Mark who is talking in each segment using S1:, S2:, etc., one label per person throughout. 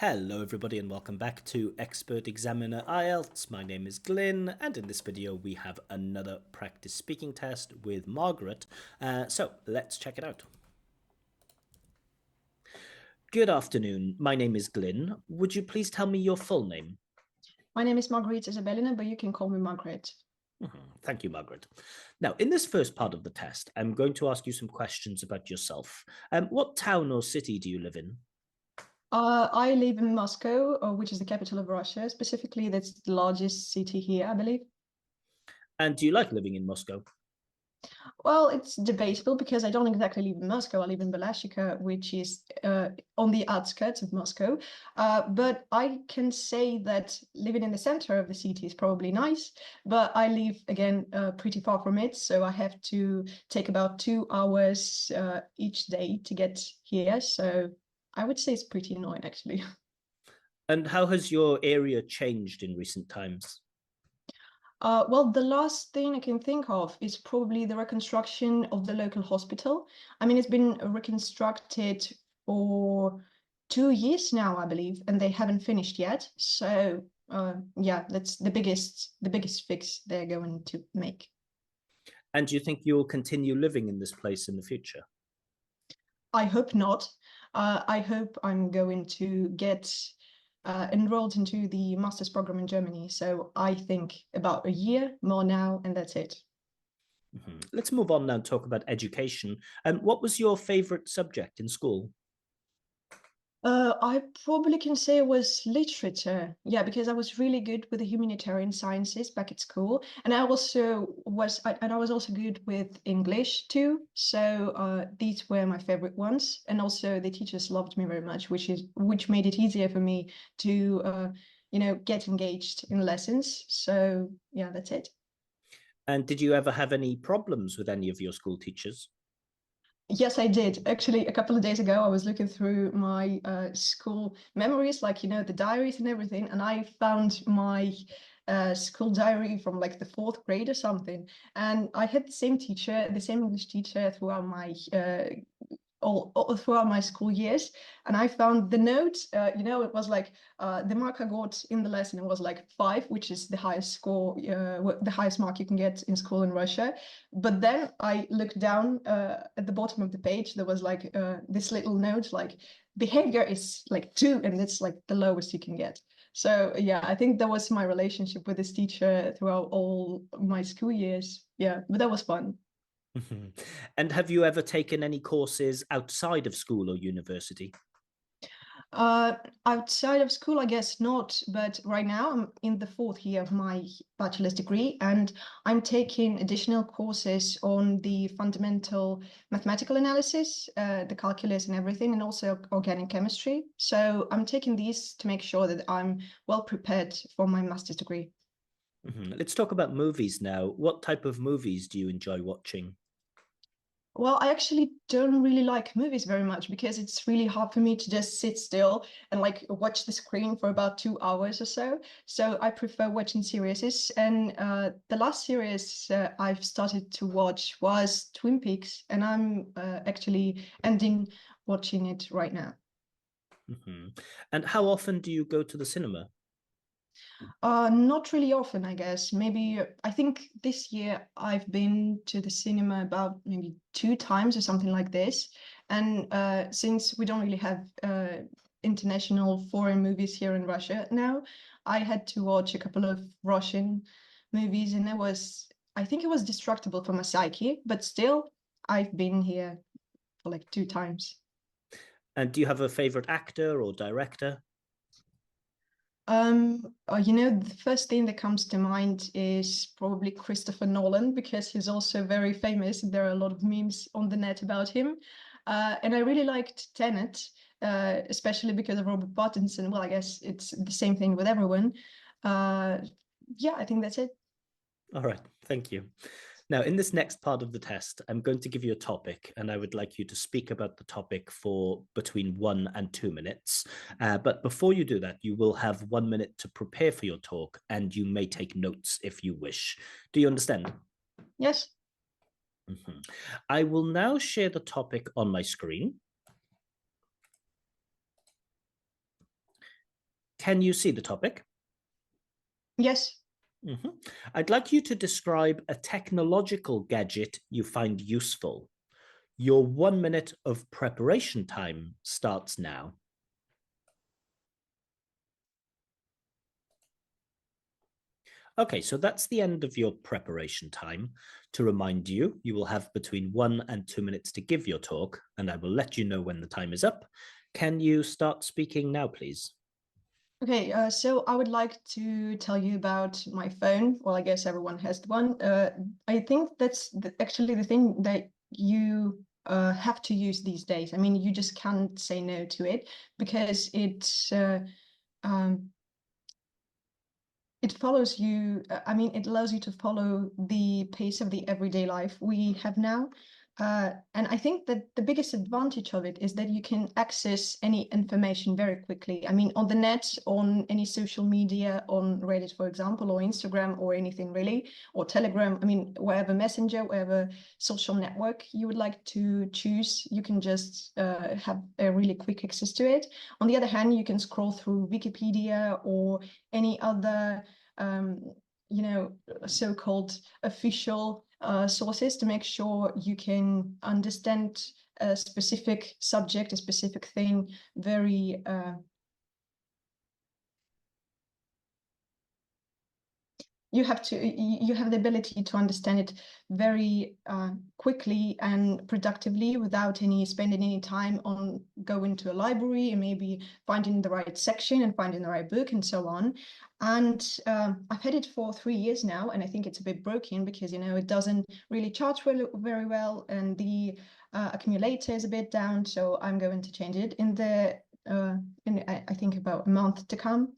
S1: Hello everybody and welcome back to Expert Examiner IELTS. My name is Glyn and in this video we have another practice speaking test with Margaret. So let's check it out. Good afternoon, my name is Glyn. Would you please tell me your full name?
S2: My name is Margaret Isabellina, but you can call me Margaret.
S1: Thank you, Margaret. Now, in this first part of the test, I'm going to ask you some questions about yourself. What town or city do you live in?
S2: I live in Moscow, which is the capital of Russia. Specifically, that's the largest city here, I believe.
S1: And do you like living in Moscow?
S2: Well, it's debatable because I don't exactly live in Moscow. I live in Balashikha, which is on the outskirts of Moscow. But I can say that living in the center of the city is probably nice, but I live, again, pretty far from it. So I have to take about 2 hours each day to get here. So I would say it's pretty annoying, actually.
S1: And how has your area changed in recent times?
S2: Well, the last thing I can think of is probably the reconstruction of the local hospital. I mean, it's been reconstructed for 2 years now, I believe, and they haven't finished yet. So, yeah, that's the biggest fix they're going to make.
S1: And do you think you'll continue living in this place in the future?
S2: I hope not. I hope I'm going to get enrolled into the master's program in Germany. So I think about a year more now, and that's it.
S1: Let's move on now and talk about education. What was your favorite subject in school?
S2: I probably can say it was literature. Yeah, because I was really good with the humanitarian sciences back at school, and I was also good with English too. So these were my favorite ones, and also the teachers loved me very much, which made it easier for me to get engaged in lessons. So yeah, that's it.
S1: And did you ever have any problems with any of your school teachers?
S2: Yes, I did. Actually, a couple of days ago, I was looking through my school memories, like, the diaries and everything, and I found my school diary from like the fourth grade or something. And I had the same teacher, the same English teacher throughout my all throughout my school years. And I found the note, it was like the mark I got in the lesson, it was like 5, which is the highest score, the highest mark you can get in school in Russia. But then I looked down at the bottom of the page, there was like this little note, like behavior is like 2, and it's like the lowest you can get. So yeah, I think that was my relationship with this teacher throughout all my school years. Yeah, but that was fun.
S1: And have you ever taken any courses outside of school or university?
S2: Uh, Outside of school, I guess not, but right now I'm in the fourth year of my bachelor's degree, and I'm taking additional courses on the fundamental mathematical analysis, the calculus and everything, and also organic chemistry. So I'm taking these to make sure that I'm well prepared for my master's degree.
S1: Let's talk about movies now. What type of movies do you enjoy watching?
S2: Well, I actually don't really like movies very much because it's really hard for me to just sit still and like watch the screen for about 2 hours or so. So I prefer watching series. And the last series I've started to watch was Twin Peaks, and I'm actually ending watching it right now.
S1: And how often do you go to the cinema?
S2: Not really often, I guess. Maybe I think this year I've been to the cinema about maybe 2 times or something like this. And since we don't really have international foreign movies here in Russia now, I had to watch a couple of Russian movies, and I think it was destructible for my psyche, but still, I've been here for like 2 times.
S1: And do you have a favorite actor or director?
S2: The first thing that comes to mind is probably Christopher Nolan because he's also very famous. There are a lot of memes on the net about him. And I really liked Tenet, especially because of Robert Pattinson. Well, I guess it's the same thing with everyone. Uh, yeah, I think that's it.
S1: All right, thank you. Now, in this next part of the test, I'm going to give you a topic, and I would like you to speak about the topic for between 1 and 2 minutes. But before you do that, you will have 1 minute to prepare for your talk, and you may take notes if you wish. Do you understand?
S2: Yes.
S1: I will now share the topic on my screen. Can you see the topic?
S2: Yes.
S1: I'd like you to describe a technological gadget you find useful. Your 1 minute of preparation time starts now. Okay, so that's the end of your preparation time. To remind you, you will have between 1 and 2 minutes to give your talk, and I will let you know when the time is up. Can you start speaking now, please?
S2: Okay, so I would like to tell you about my phone. Well, I guess everyone has one. I think that's actually the thing that you have to use these days. I mean, you just can't say no to it because um, it follows you. I mean, it allows you to follow the pace of the everyday life we have now. And I think that the biggest advantage of it is that you can access any information very quickly. I mean, on the net, on any social media, on Reddit, for example, or Instagram, or anything really, or Telegram. I mean, wherever messenger, wherever social network you would like to choose, you can just have a really quick access to it. On the other hand, you can scroll through Wikipedia or any other so-called official sources to make sure you can understand a specific subject, a specific thing very you have the ability to understand it very quickly and productively without spending any time on going to a library and maybe finding the right section and finding the right book and so on. And I've had it for 3 years now, and I think it's a bit broken because it doesn't really charge very well, and the accumulator is a bit down. So I'm going to change it in I think about a month to come.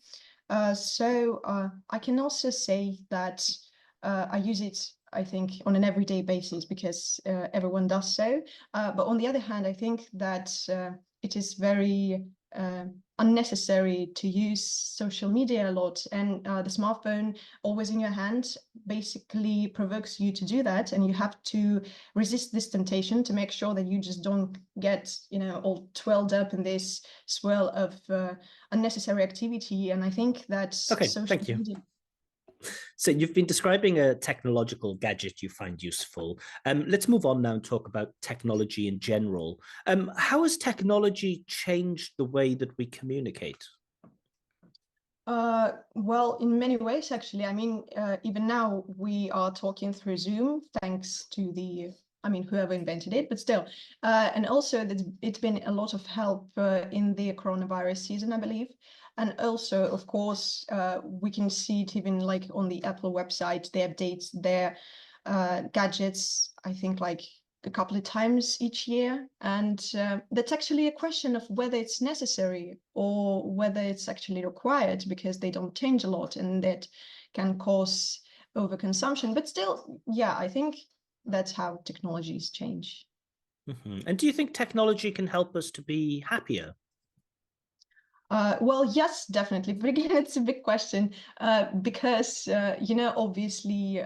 S2: So I can also say that I use it, I think, on an everyday basis because everyone does so. But on the other hand, I think that it is very unnecessary to use social media a lot. And the smartphone always in your hand basically provokes you to do that. And you have to resist this temptation to make sure that you just don't get, all twirled up in this swirl of unnecessary activity. And I think that
S1: Okay,
S2: social
S1: thank you.
S2: media.
S1: So you've been describing a technological gadget you find useful. Let's move on now and talk about technology in general. How has technology changed the way that we communicate?
S2: Well, in many ways, actually. I mean, even now we are talking through Zoom, thanks to whoever invented it, but still. And also, it's been a lot of help in the coronavirus season, I believe. And also, of course, we can see it even like on the Apple website, they update their gadgets, I think like a couple of times each year. And that's actually a question of whether it's necessary or whether it's actually required, because they don't change a lot and that can cause overconsumption. But still, yeah, I think that's how technologies change.
S1: And do you think technology can help us to be happier?
S2: Well, yes, definitely. But again, it's a big question because, obviously,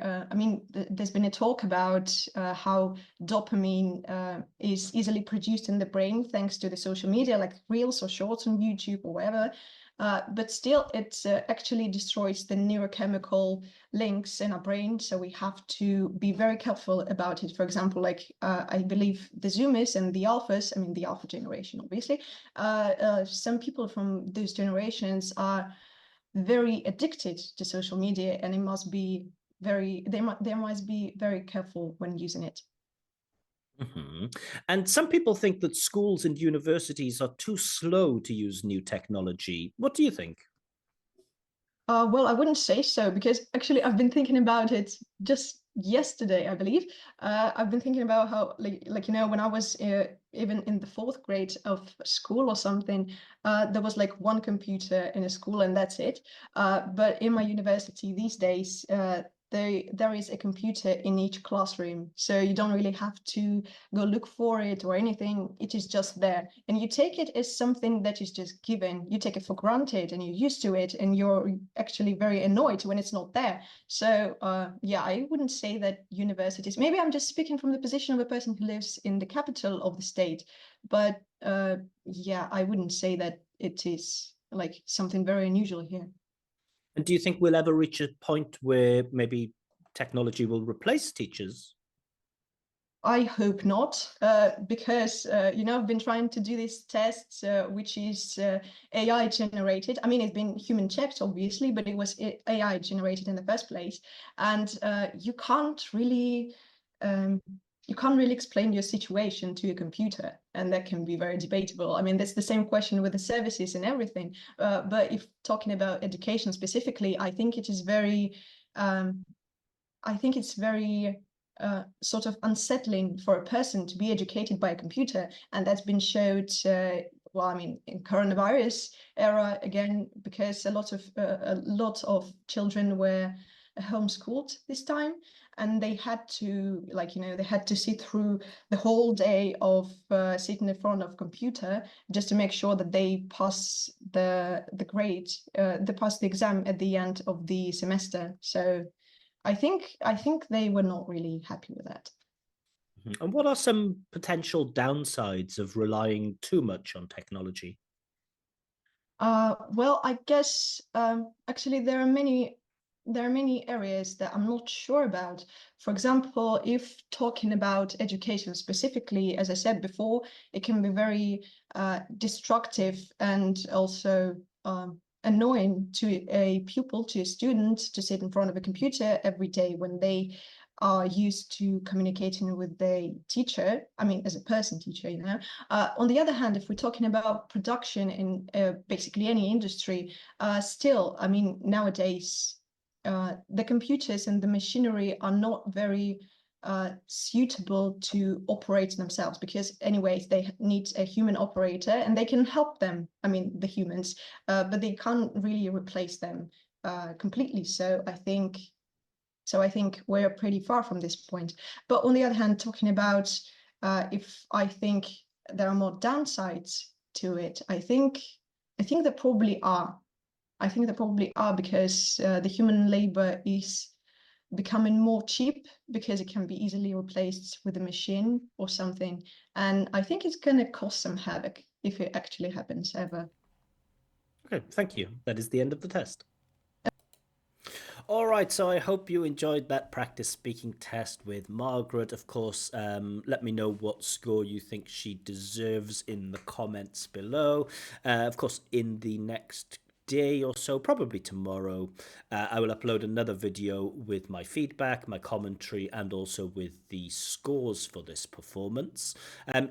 S2: there's been a talk about how dopamine is easily produced in the brain thanks to the social media, like Reels or Shorts on YouTube or whatever. But still, it actually destroys the neurochemical links in our brain. So we have to be very careful about it. For example, like I believe the Zoomers and the Alphas, the Alpha generation, obviously, some people from those generations are very addicted to social media, and they must be very careful when using it.
S1: And some people think that schools and universities are too slow to use new technology. What do you think?
S2: Well, I wouldn't say so, because actually I've been thinking about it just yesterday, I believe. I've been thinking about how, when I was even in the 4th grade of school or something, there was like one computer in a school and that's it. But in my university these days, there is a computer in each classroom, so you don't really have to go look for it or anything. It is just there, and you take it as something that is just given. You take it for granted and you're used to it, and you're actually very annoyed when it's not there. So yeah, I wouldn't say that universities, maybe I'm just speaking from the position of a person who lives in the capital of the state, but yeah, I wouldn't say that it is like something very unusual here.
S1: And do you think we'll ever reach a point where maybe technology will replace teachers?
S2: I hope not, because I've been trying to do these tests, which is AI generated. I mean, it's been human checked, obviously, but it was AI generated in the first place, and you can't really explain your situation to a computer, and that can be very debatable. I mean, that's the same question with the services and everything. But if talking about education specifically, I think it is very. I think it's very sort of unsettling for a person to be educated by a computer, and that's been showed. Well, I mean, in coronavirus era again, because a lot of children were homeschooled this time, and they had to they had to sit through the whole day of sitting in front of computer just to make sure that they pass the grade, they pass the exam at the end of the semester. So I think they were not really happy with that.
S1: And what are some potential downsides of relying too much on technology?
S2: Well, I guess actually there are many areas that I'm not sure about. For example, if talking about education specifically, as I said before, it can be very destructive and also annoying to a pupil, to a student, to sit in front of a computer every day when they are used to communicating with the teacher. I mean, as a person teacher, On the other hand, if we're talking about production in basically any industry, still, I mean, nowadays, the computers and the machinery are not very suitable to operate themselves, because anyways they need a human operator and they can help them, I mean the humans, but they can't really replace them completely. So I think we're pretty far from this point. But on the other hand, talking about if I think there are more downsides to it, I think there probably are. I think there probably are, because the human labor is becoming more cheap because it can be easily replaced with a machine or something. And I think it's going to cause some havoc if it actually happens ever.
S1: Okay, thank you. That is the end of the test. All right, so I hope you enjoyed that practice speaking test with Margaret. Of course, let me know what score you think she deserves in the comments below. Of course, in the next day or so, probably tomorrow, I will upload another video with my feedback, my commentary, and also with the scores for this performance.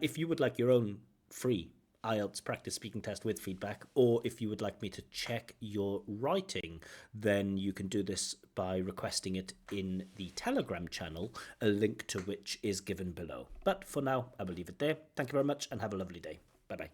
S1: If you would like your own free IELTS practice speaking test with feedback, or if you would like me to check your writing, then you can do this by requesting it in the Telegram channel, a link to which is given below. But for now, I will leave it there. Thank you very much and have a lovely day. Bye bye.